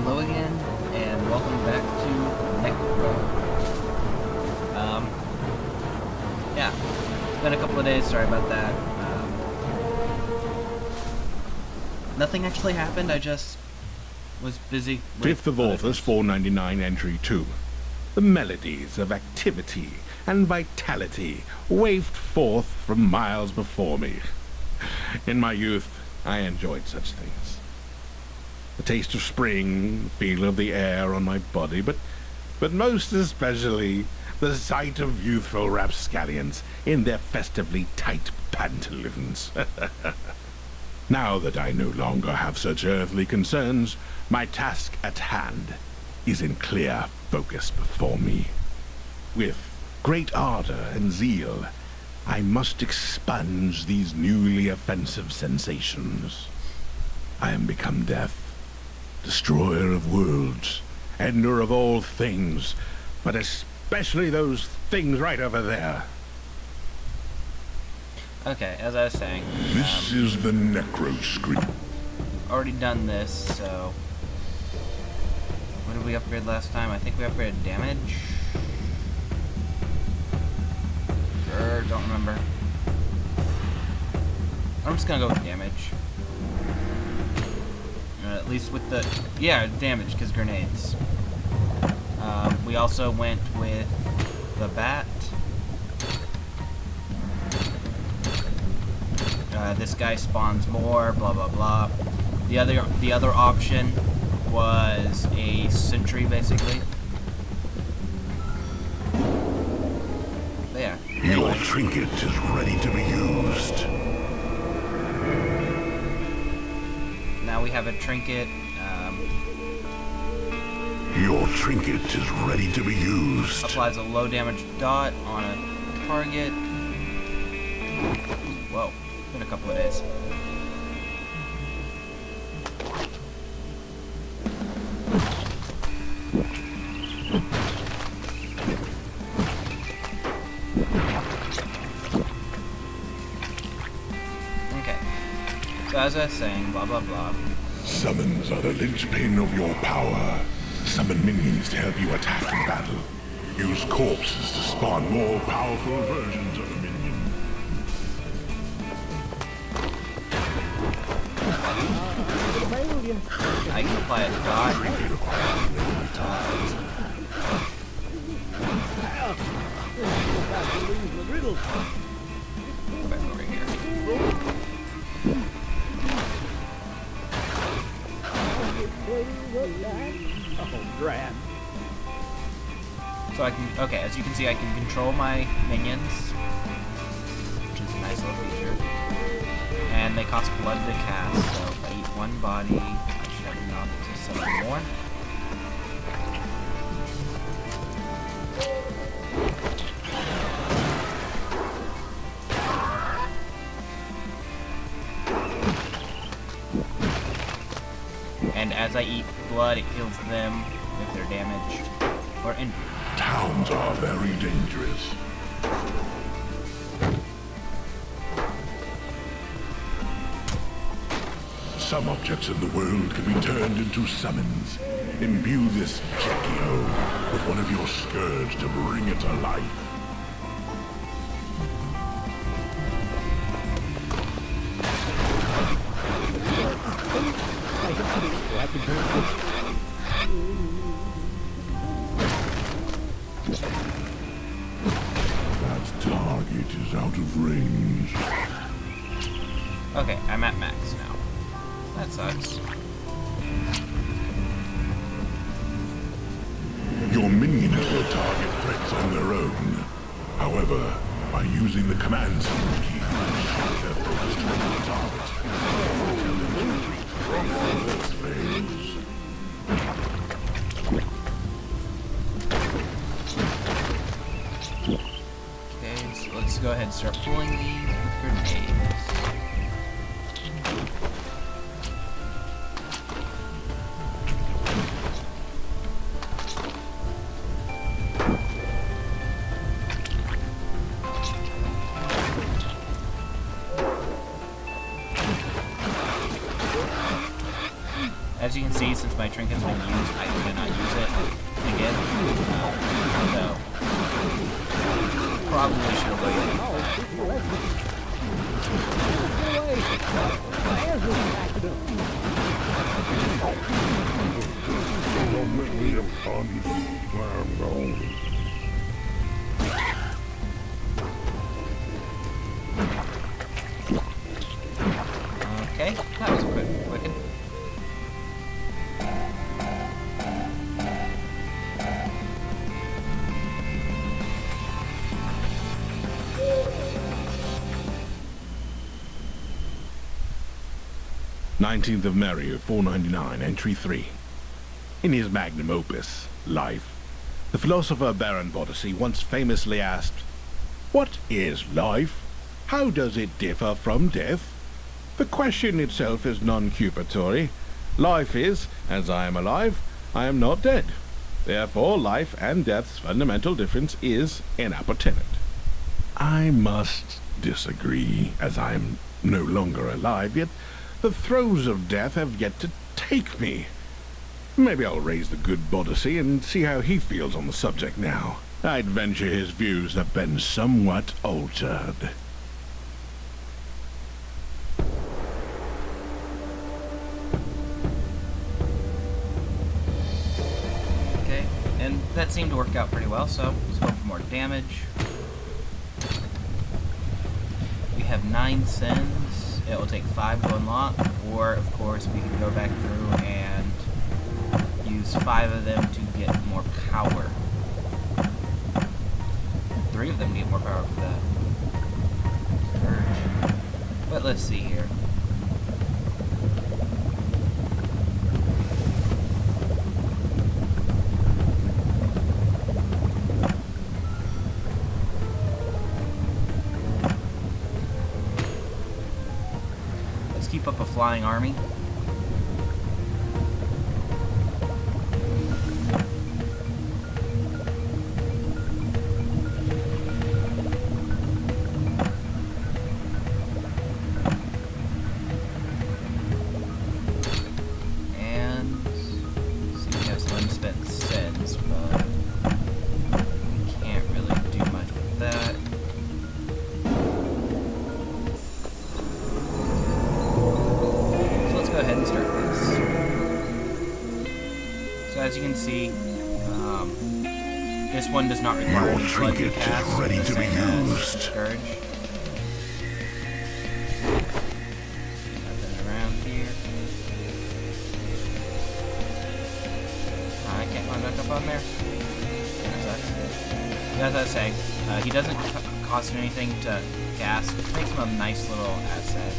Hello again, and welcome back to Nekro. Yeah, it's been a couple of days, sorry about that. Nothing actually happened, I just was busy with 5th of Authors 499, Entry 2. The melodies of activity and vitality wafted forth from miles before me. In my youth, I enjoyed such things. The taste of spring, feel of the air on my body, but most especially the sight of youthful rapscallions in their festively tight pantaloons. Now that I no longer have such earthly concerns, my task at hand is in clear focus before me. With great ardor and zeal, I must expunge these newly offensive sensations. I am become death, destroyer of worlds, ender of all things, but especially those things right over there. Okay, as I was saying, This is the Nekro script. already done this, so... What did we upgrade last time? I think we upgraded damage? Don't remember. I'm just gonna go with damage. At least with the... Yeah, damage, because grenades. We also went with the bat. This guy spawns more, blah blah blah. The other option was a sentry, basically. But yeah. Your trinket is ready to be used. Now we have a trinket. Your trinket is ready to be used. Applies a low damage dot on a target. Whoa, been a couple of days. Okay, so as I was saying, blah blah blah. Summons are the linchpin of your power. Summon minions to help you attack in battle. Use corpses to spawn more powerful versions of the minion. I can apply a dot. Go back over here. So I can, okay, as you can see, I can control my minions, which is a nice little feature. And they cost blood to cast, so if I eat one body, I should have enough to summon more. And as I eat blood, it heals them if they're damaged or injured. Towns are very dangerous. Some objects in the world can be turned into summons. Imbue this Jekio with one of your scourge to bring it to life. That target is out of range. Okay, I'm at max now. That sucks. Your minions will target threats on their own. However, by using the command summon key, shift their focus to the target. Tell them to retreat before this fails. Okay, so let's go ahead and start pulling these with grenades. As you can see, since my trinket's been used, I cannot use it again. So, probably should have waited. Don't make me a pun where I'm going. Okay, that was a quick wicked. Nineteenth of Merry, 499, entry 3. In his magnum opus, Life, the philosopher Baron Boddesy once famously asked, "What is life? How does it differ from death?" The question itself is non-cupatory. Life is, as I am alive, I am not dead. Therefore, life and death's fundamental difference is inappertinent. I must disagree, as I am no longer alive, yet the throes of death have yet to take me. Maybe I'll raise the good Boddesy and see how he feels on the subject now. I'd venture his views have been somewhat altered. Okay, and that seemed to work out pretty well, so let's go for more damage. We have 9 sins. It will take 5 to unlock, or of course we can go back through and use 5 of them to get more power. 3 of them to get more power for that. Scourge. But let's see here. Let's keep up a flying army. As you can see, this one does not require Your any blood to trinket cast. is ready the to be same as used. Scourge. Nothing around here. I can't climb back up on there. That sucks. As I was saying, he doesn't cost anything to cast, which makes him a nice little asset.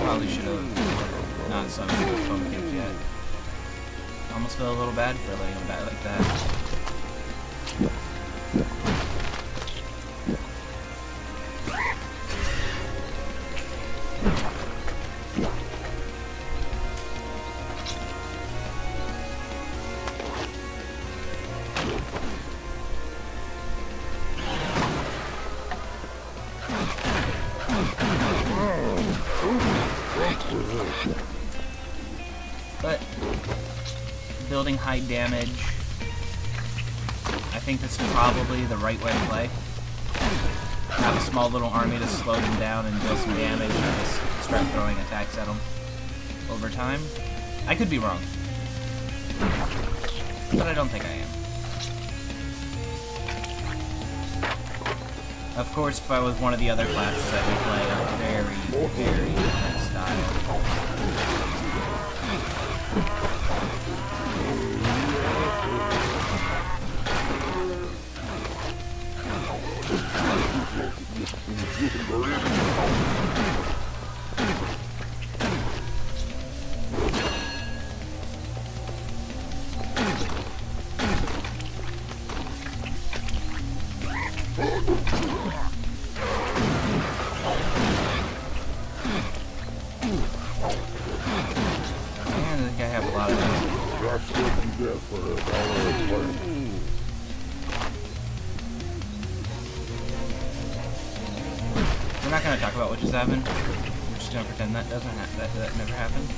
Probably should have not summoned the pumpkins yet. Almost feel a little bad for letting him die like that. But building high damage, I think this is probably the right way to play. Have a small little army to slow them down and deal some damage and just start throwing attacks at them over time. I could be wrong, but I don't think I am. Of course, if I was one of the other classes, I would play a very, very different style. stuff you get for $1 a plate. We're not gonna talk about what just happened. We're just gonna pretend that doesn't that never happened.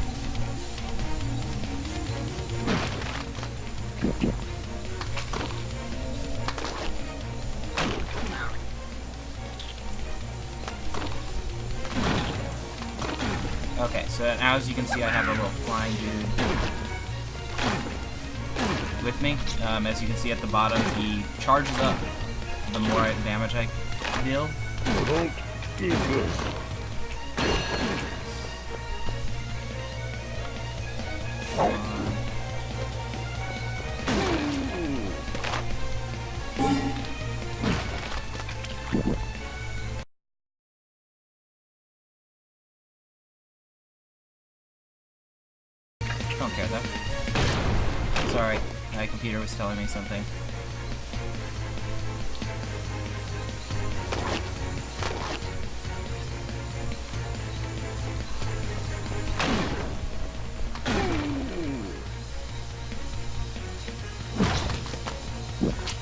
Okay, so now as you can see, I have a little flying dude with me. As you can see at the bottom, he charges up the more damage I deal. Don't do this. Don't care though. Sorry, my computer was telling me something.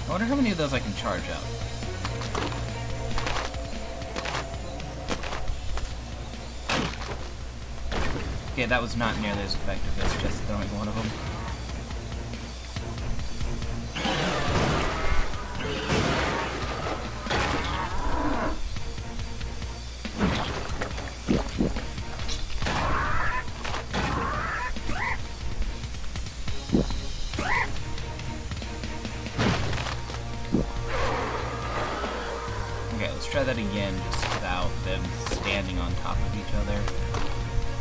I wonder how many of those I can charge up. Okay, that was not nearly as effective as just throwing one of them. Okay, let's try that again, just without them standing on top of each other.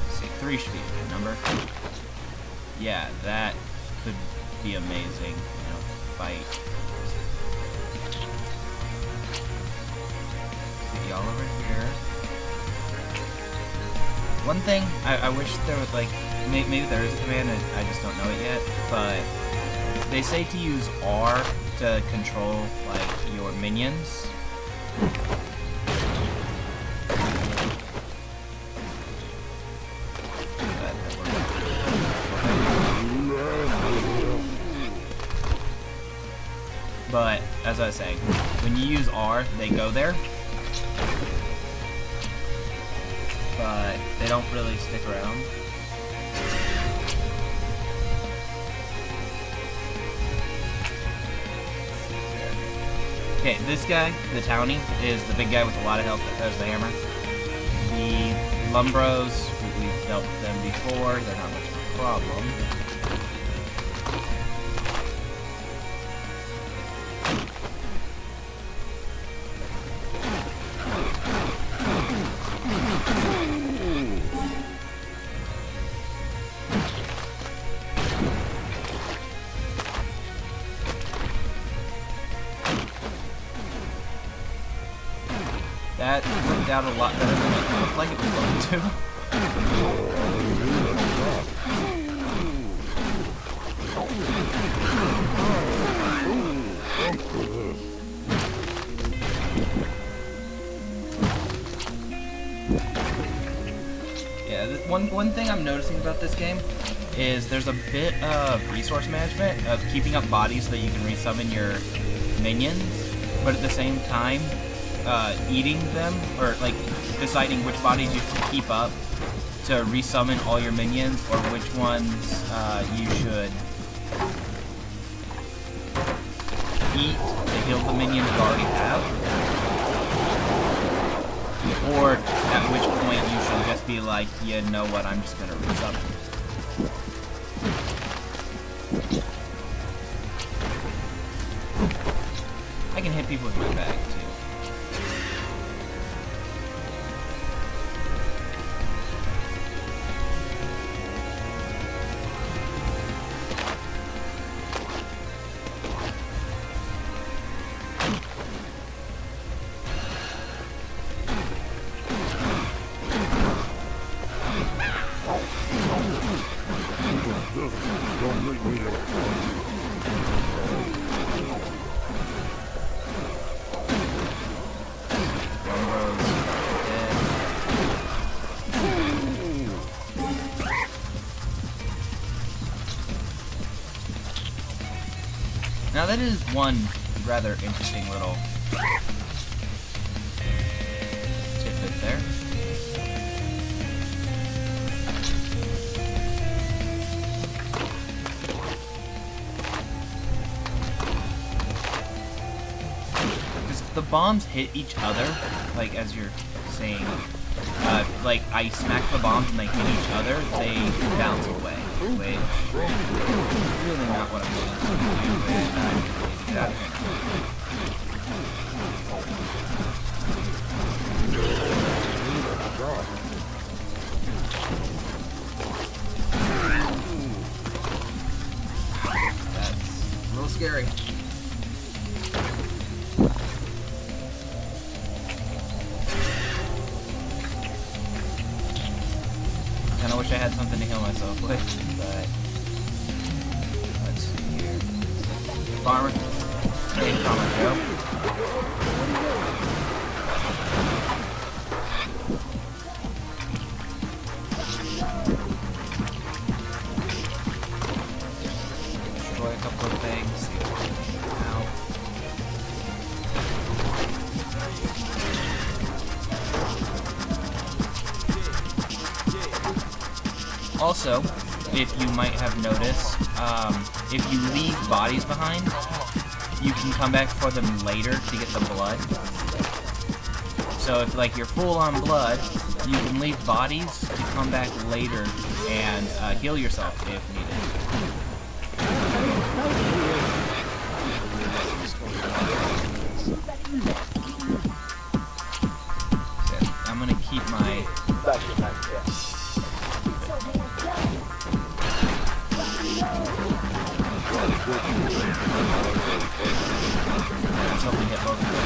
Let's see, 3 should be a good number. Yeah, that could be amazing, you know, fight. See y'all over here. One thing, I wish there was like, maybe there is a command and I just don't know it yet, but they say to use R to control, like, your minions. But, as I was saying, when you use R, they go there. But they don't really stick around. Okay, this guy, the townie, is the big guy with a lot of health that has the hammer. The Lumbros, we've dealt with them before, they're not much of a problem. That worked out a lot better than it looked like it was going to. Yeah, one thing I'm noticing about this game is there's a bit of resource management, of keeping up bodies so that you can resummon your minions, but at the same time, eating them, or like deciding which bodies you should keep up to resummon all your minions, or which ones you should eat to heal the minions you already have, or at which point you should just be like, you know what, I'm just gonna resummon. I can hit people with my bag too. Don't make me that is one rather interesting little tidbit there. Because if the bombs hit each other, like as you're saying, like I smack the bombs and they hit each other, they bounce away. Wait, really not what I'm going to do. Get out of here. That's a little scary. Kinda wish I had something to heal myself with, but let's see here. Farmer. Hey, Farmer Joe. Destroy a couple of things. See what's out. Also, if you might have noticed, if you leave bodies behind, you can come back for them later to get the blood. So if like you're full on blood, you can leave bodies to come back later and heal yourself if needed. So I'm gonna keep my something hit both of them.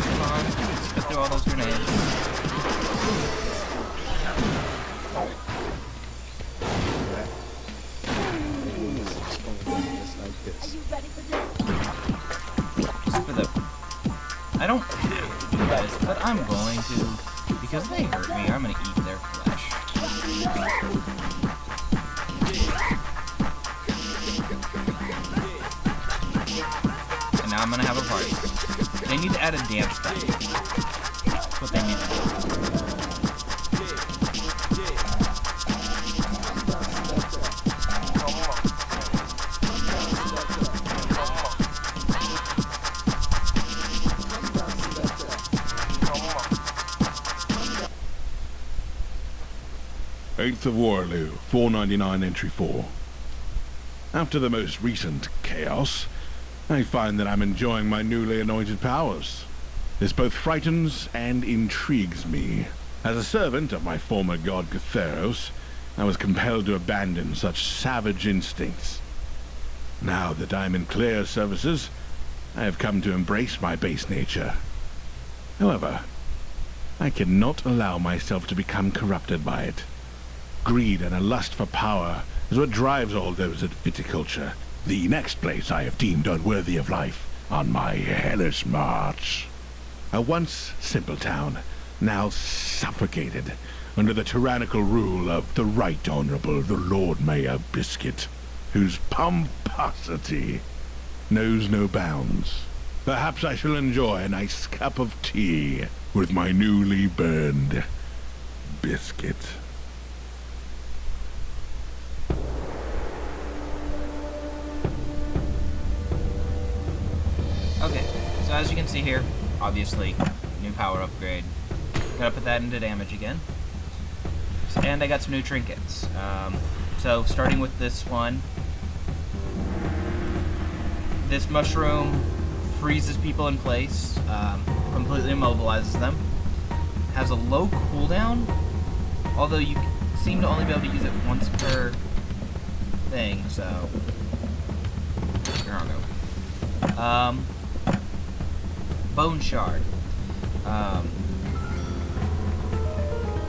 Come on, spit through all those grenades. I don't have to do this, but I'm going to, because they hurt me, I'm going to eat their flesh. And now I'm going to have a party. They need to add a dance party. That's what they need to do. 8th of Warloo, 499 entry 4. After the most recent chaos, I find that I'm enjoying my newly anointed powers. This both frightens and intrigues me. As a servant of my former god Gutheros, I was compelled to abandon such savage instincts. Now that I'm in clear services, I have come to embrace my base nature. However, I cannot allow myself to become corrupted by it. Greed and a lust for power is what drives all those at viticulture, the next place I have deemed unworthy of life on my hellish march. A once simple town, now suffocated under the tyrannical rule of the Right Honorable the Lord Mayor Biscuit, whose pomposity knows no bounds. Perhaps I shall enjoy a nice cup of tea with my newly burned biscuit. Okay, so as you can see here, obviously, new power upgrade. Gotta put that into damage again. And I got some new trinkets. So starting with this one, this mushroom freezes people in place, completely immobilizes them, has a low cooldown, although you seem to only be able to use it once per thing, so I don't know. Bone shard.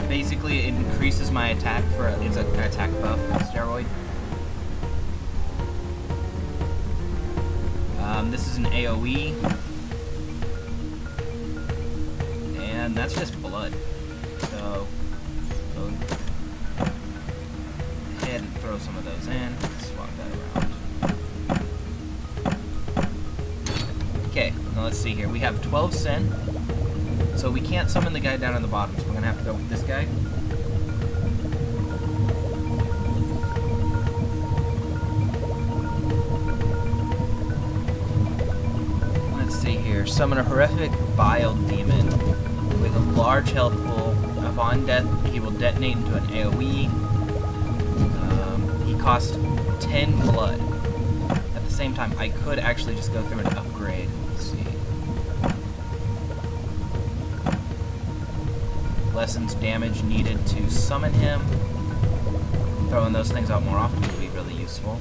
Basically, it increases my attack for it's an attack buff steroid. This is an AoE, and that's just blood. So go ahead and throw some of those in. Swap that around. Okay, now let's see here. We have 12 Sin. So we can't summon the guy down on the bottom, so we're gonna have to go with this guy. Let's see here. Summon a horrific bile demon with a large health pool. Upon death, he will detonate into an AoE. He costs 10 blood. At the same time, I could actually just go through and upgrade. Let's see. Lessens damage needed to summon him. Throwing those things out more often would be really useful.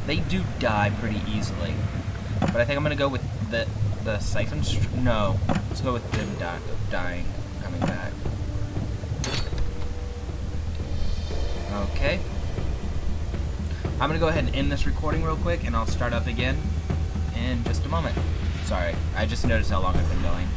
They do die pretty easily, but I think I'm gonna go with the siphon. No, let's go with them dying, coming back. Okay. I'm gonna go ahead and end this recording real quick, and I'll start up again in just a moment. Sorry, I just noticed how long I've been going.